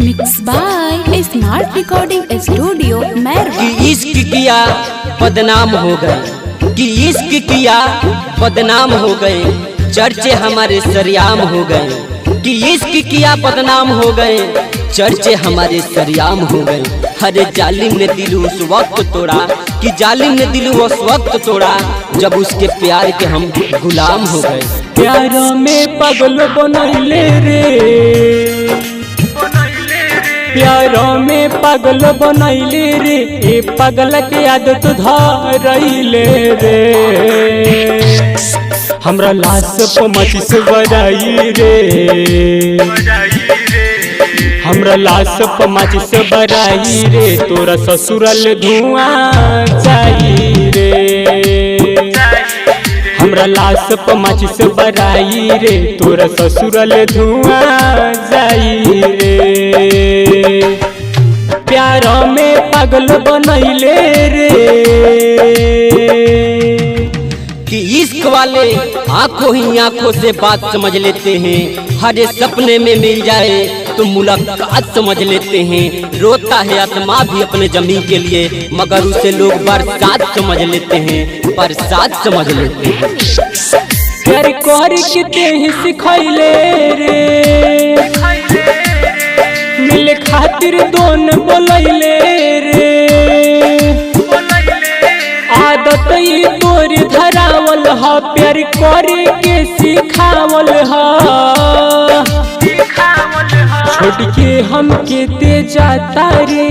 Mix by smart recording studio Mairwa. कि इश्क किया बदनाम हो गए, कि इश्क किया बदनाम हो गए, चर्चे हमारे सरियाम हो गए। कि इश्क किया बदनाम हो गए, चर्चे हमारे सरियाम हो गए। हरे जालिम ने दिल उस वक्त तोड़ा, कि जालिम ने दिल उस वक्त तोड़ा जब उसके प्यार के हम गुलाम हो गए। प्यार में पागल बनैले रे, प्यार में पागल बनैले रे, ए पागल के आदत धरैले रे। हमरा लाश पे मचिस बराई रे, हमरा लाश पे मचिस बराई रे, तोरा ससुरल धुआं जाई रे। हमरा लाश पे माचिस बराई रे, तोरा ससुरल धुआं जाई रे। प्यार में पागल बनैले रे, कि इश्क वाले आंखों ही आंखों से बात समझ लेते हैं। हर सपने में मिल जाए तो मुलाकात समझ लेते हैं। रोता है आत्मा भी अपने जमी के लिए, मगर उसे लोग बरसात समझ लेते हैं, बरसात समझ लेते हैं। प्यार कर के तेही सिखैले रे, मिले खातिर दोन बोलैले रे। आदत ही तोर धरावल ह, प्यार करे के सिखावल ह। छोड़ के हमके दे जाता रे,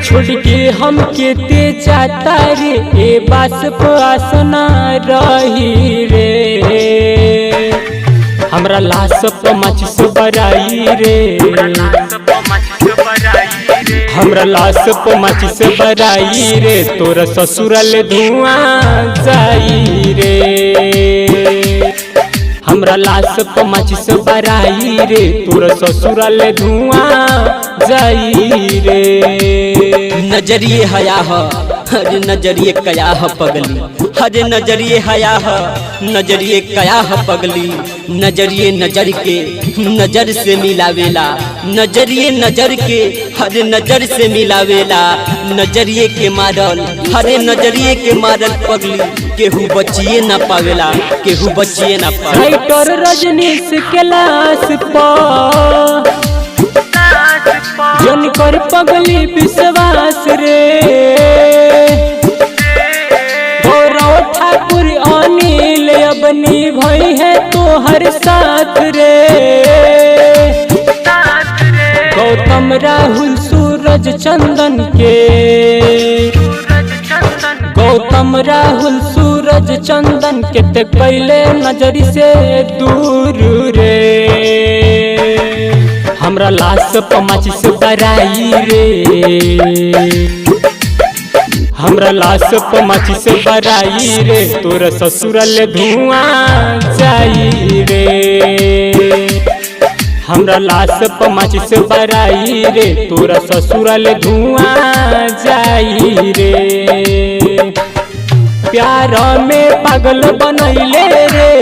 छोड़ के हमके दे जाता रे, ए बास पे आसना रही रे। हमरा लाश पे माचिस बराई रे, हमरा लाश पे माचिस बराई रे, तोरा ससुरल धुआं जाई रे। हमरा लाश पे माचिस बराई रे, तोरा ससुरल धुआं जाई रे। नजरिए हया ह, हरे नजरिए कया ह पगली, हरे नजरिए हया ह, नजरिए कया ह पगली। नजरिए नजर के नजर से मिलावेला, नजरिए नजर के हरे नजर से मिलावेला। नजरिए के मारल, हरे नजरिए के मारल पगली, केहू बचिए ना पावेला, केहू बचिए ना पावेला। राइटर रजनीश के लाश पर जन कर पगली विश्वास रे। गौरव ठाकुर अनिल अबनी भई है तो हर साथ रे। गौतम राहुल सूरज चंदन के, गौतम राहुल सूरज चंदन के ते कैले नजर से दूर रे। हमरा लाश पे माचिस बराई रे, हमरा लाश पे माचिस बराई रे, तोरा ससुरल धुआं जाई रे। हमरा लाश पे माचिस बराई रे, तोरा ससुरल धुआं जाई रे। प्यार में पागल बनैले रे।